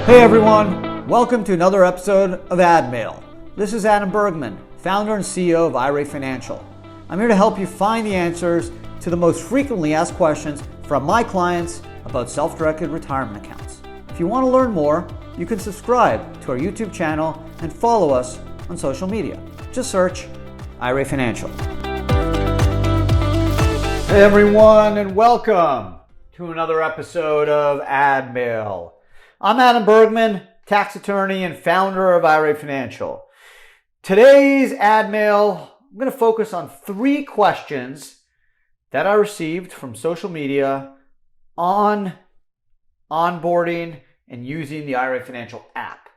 Hey everyone, welcome to another episode of ADMAIL. This is Adam Bergman, founder and CEO of IRA Financial. I'm here to help you find the answers to the most frequently asked questions from my clients about self-directed retirement accounts. If you want to learn more, you can subscribe to our YouTube channel and follow us on social media. Just search IRA Financial. Hey everyone, and welcome to another episode of ADMAIL. I'm Adam Bergman, tax attorney and founder of IRA Financial. Today's ADMAIL, I'm going to focus on 3 questions that I received from social media on onboarding and using the IRA Financial app.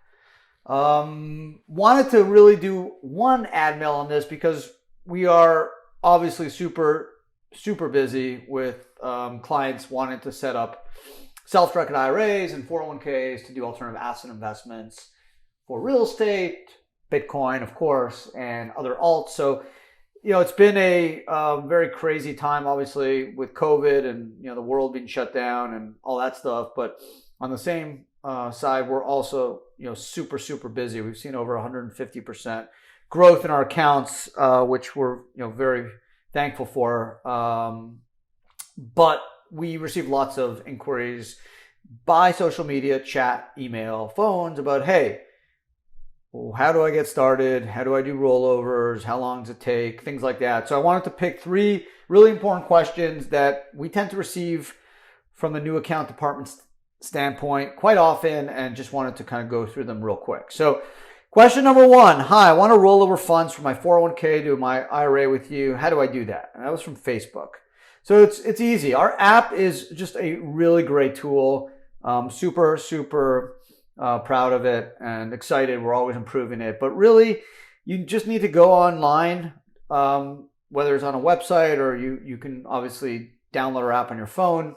Wanted to really do one ADMAIL on this because we are obviously super busy with clients wanting to set up self-directed IRAs and 401ks to do alternative asset investments for real estate, Bitcoin, of course, and other alts. So, it's been a very crazy time, obviously, with COVID and, the world being shut down and all that stuff. But on the same side, we're also, super busy. We've seen over 150% growth in our accounts, which we're, very thankful for. But we receive lots of inquiries by social media, chat, email, phones about, hey, how do I get started? How do I do rollovers? How long does it take? Things like that. So I wanted to pick 3 really important questions that we tend to receive from the new account department standpoint quite often, and just wanted to kind of go through them real quick. So question number 1, hi, I want to roll over funds from my 401k to my IRA with you. How do I do that? And that was from Facebook. So it's easy. Our app is just a really great tool. Super proud of it and excited. We're always improving it. But really, you just need to go online, whether it's on a website or you can obviously download our app on your phone.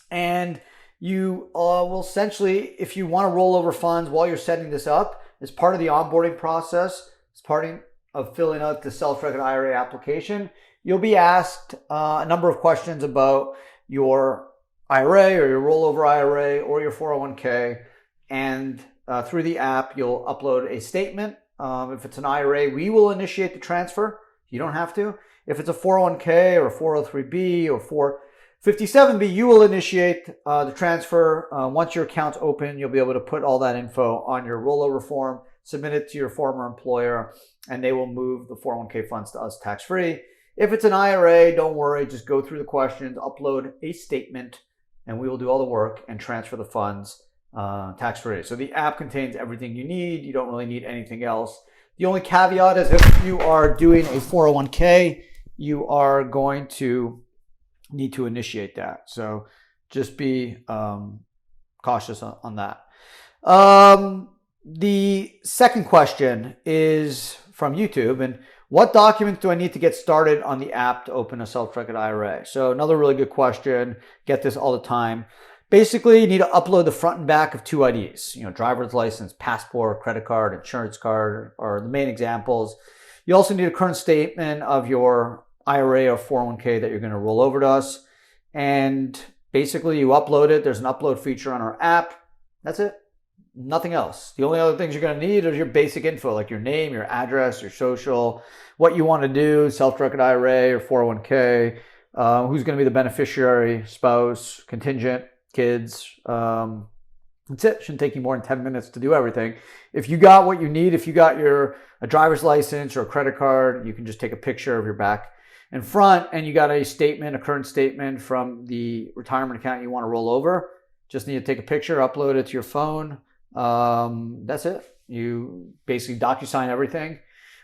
And you will essentially, if you want to roll over funds while you're setting this up, as part of the onboarding process, as part of filling out the self-directed IRA application, you'll be asked a number of questions about your IRA or your rollover IRA or your 401k. And through the app, you'll upload a statement. If it's an IRA, we will initiate the transfer. You don't have to. If it's a 401k or a 403b or 457b, you will initiate the transfer. Once your account's open, you'll be able to put all that info on your rollover form, submit it to your former employer, and they will move the 401k funds to us tax-free. If it's an IRA, don't worry, just go through the questions, upload a statement, and we will do all the work and transfer the funds tax-free. So the app contains everything you need. You don't really need anything else. The only caveat is if you are doing a 401k, you are going to need to initiate that. So just be cautious on that. The second question is from YouTube, and what documents do I need to get started on the app to open a self-directed IRA? So another really good question. Get this all the time. Basically, you need to upload the front and back of 2 IDs. Driver's license, passport, credit card, insurance card are the main examples. You also need a current statement of your IRA or 401k that you're going to roll over to us. And basically, you upload it. There's an upload feature on our app. That's it. Nothing else. The only other things you're going to need is your basic info, like your name, your address, your social, what you want to do, self-directed IRA or 401k, who's going to be the beneficiary, spouse, contingent, kids. That's it. Shouldn't take you more than 10 minutes to do everything. If you got what you need, if you got a driver's license or a credit card, you can just take a picture of your back and front, and you got a statement, a current statement from the retirement account you want to roll over. Just need to take a picture, upload it to your phone. That's it. You basically DocuSign everything.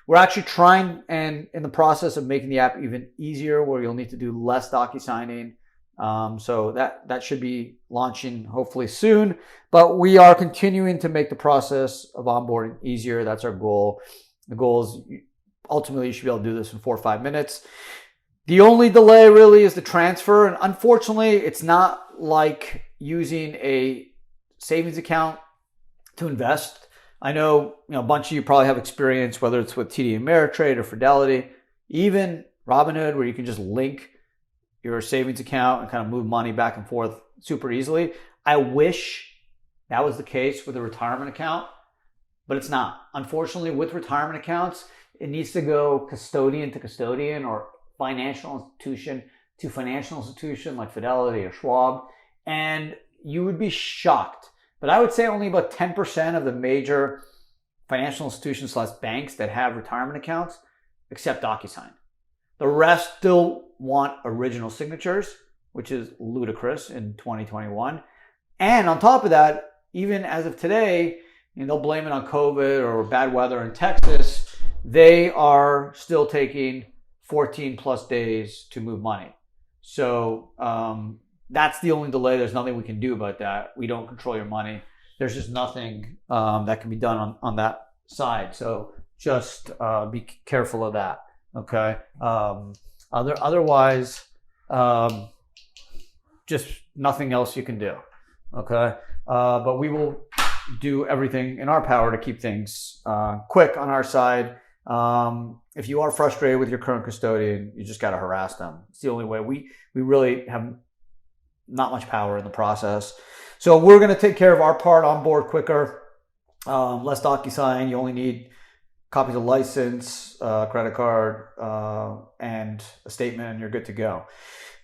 We're actually trying and in the process of making the app even easier, where you'll need to do less DocuSigning. So that should be launching hopefully soon, but we are continuing to make the process of onboarding easier. That's our goal. The goal is ultimately you should be able to do this in 4 or 5 minutes. The only delay really is the transfer. And unfortunately, it's not like using a savings account to invest. I know, a bunch of you probably have experience, whether it's with TD Ameritrade or Fidelity, even Robinhood, where you can just link your savings account and kind of move money back and forth super easily. I wish That was the case with a retirement account, but it's not. Unfortunately, with retirement accounts, it needs to go custodian to custodian or financial institution to financial institution like Fidelity or Schwab. And you would be shocked. But I would say only about 10% of the major financial institutions / banks that have retirement accounts accept DocuSign. The rest still want original signatures, which is ludicrous in 2021. And on top of that, even as of today, they'll blame it on COVID or bad weather in Texas, they are still taking 14 plus days to move money. So that's the only delay. There's nothing we can do about that. We don't control your money. There's just nothing that can be done on that side. So just be careful of that. Okay. Otherwise, just nothing else you can do. Okay. But we will do everything in our power to keep things quick on our side. If you are frustrated with your current custodian, you just got to harass them. It's the only way. We really have not much power in the process. So we're going to take care of our part on board quicker. Less DocuSign. You only need copies of license, credit card, and a statement, and you're good to go.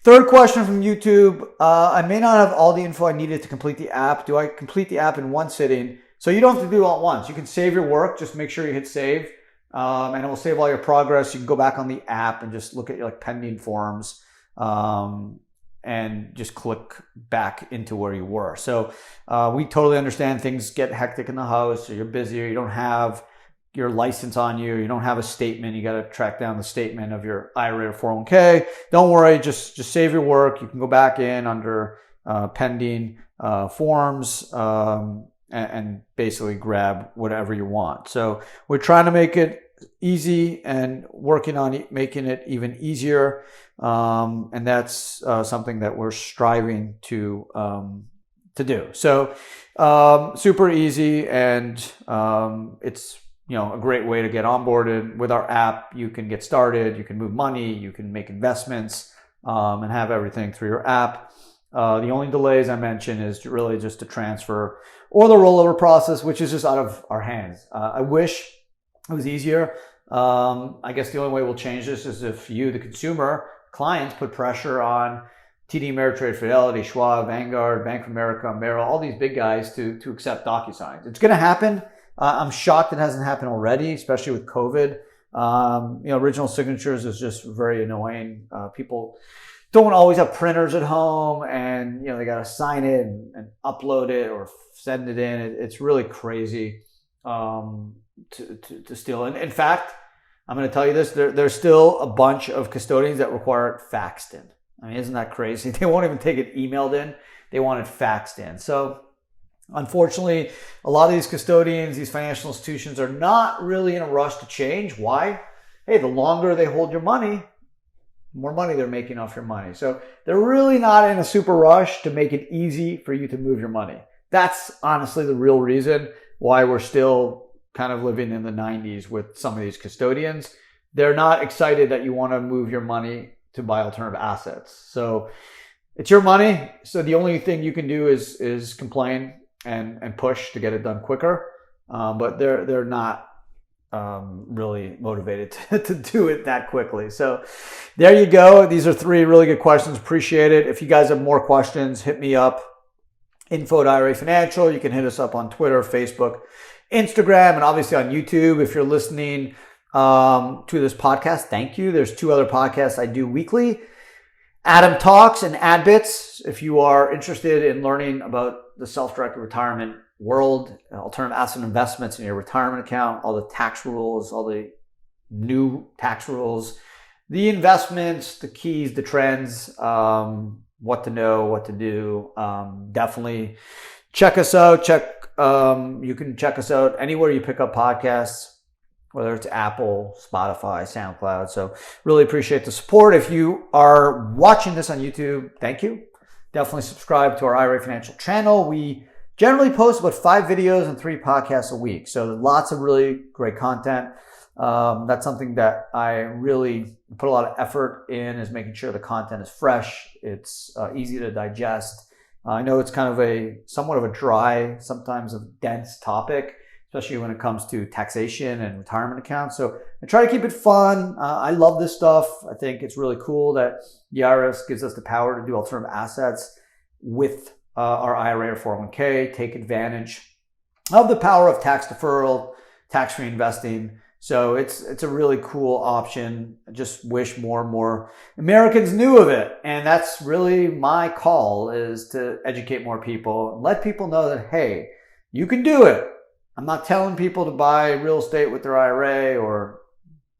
Third question from YouTube. I may not have all the info I needed to complete the app. Do I complete the app in one sitting? So you don't have to do it all at once. You can save your work. Just make sure you hit save. And it will save all your progress. You can go back on the app and just look at your pending forms and just click back into where you were. So we totally understand things get hectic in the house, or you're busy, or you don't have your license on you, you don't have a statement, you got to track down the statement of your IRA or 401k. Don't worry, just save your work. You can go back in under pending forms and basically grab whatever you want. So we're trying to make it easy and working on making it even easier. And that's something that we're striving to do. So super easy, and it's a great way to get onboarded. With our app, you can get started, you can move money, you can make investments, and have everything through your app. The only delays I mentioned is really just the transfer or the rollover process, which is just out of our hands. I wish it was easier. I guess the only way we'll change this is if you, the consumer, clients, put pressure on TD Ameritrade, Fidelity, Schwab, Vanguard, Bank of America, Merrill, all these big guys to accept DocuSigns. It's going to happen. I'm shocked it hasn't happened already, especially with COVID. Original signatures is just very annoying. People don't always have printers at home, and they got to sign it and upload it or send it in. It's really crazy to steal. And in fact, I'm going to tell you this: there's still a bunch of custodians that require it faxed in. I mean, isn't that crazy? They won't even take it emailed in; they want it faxed in. So, unfortunately, a lot of these custodians, these financial institutions, are not really in a rush to change. Why? Hey, the longer they hold your money, the more money they're making off your money. So they're really not in a super rush to make it easy for you to move your money. That's honestly the real reason why we're still kind of living in the 90s with some of these custodians. They're not excited that you want to move your money to buy alternative assets. So it's your money. So the only thing you can do is complain and push to get it done quicker. But they're not really motivated to do it that quickly. So there you go. These are 3 really good questions. Appreciate it. If you guys have more questions, hit me up. Info@IRA Financial. You can hit us up on Twitter, Facebook, Instagram, and obviously on YouTube. If you're listening to this podcast, thank you. There's 2 other podcasts I do weekly: Adam Talks and Ad Bits. If you are interested in learning about the self-directed retirement world, alternative asset investments in your retirement account, all the tax rules, all the new tax rules, the investments, the keys, the trends, what to know, what to do, definitely check us out. You can check us out anywhere you pick up podcasts, whether it's Apple, Spotify, SoundCloud. So really appreciate the support. If you are watching this on YouTube, thank you. Definitely subscribe to our IRA Financial channel. We generally post about 5 videos and 3 podcasts a week. So lots of really great content. That's something that I really put a lot of effort in, is making sure the content is fresh, it's easy to digest, I know it's kind of somewhat of a dry, sometimes a dense topic, especially when it comes to taxation and retirement accounts. So I try to keep it fun. I love this stuff. I think it's really cool that the IRS gives us the power to do alternative assets with our IRA or 401k, take advantage of the power of tax deferral, tax-free investing. So it's a really cool option. I just wish more and more Americans knew of it. And that's really my call, is to educate more people and let people know that, hey, you can do it. I'm not telling people to buy real estate with their IRA or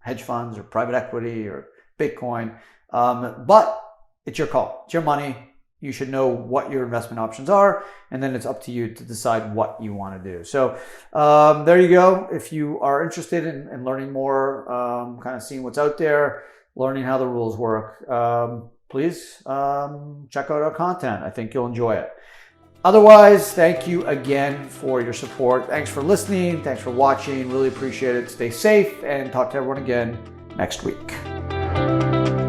hedge funds or private equity or Bitcoin. But it's your call. It's your money. You should know what your investment options are, and then it's up to you to decide what you want to do. So there you go. If you are interested in learning more, kind of seeing what's out there, learning how the rules work, please check out our content. I think you'll enjoy it. Otherwise, thank you again for your support. Thanks for listening. Thanks for watching. Really appreciate it. Stay safe, and talk to everyone again next week.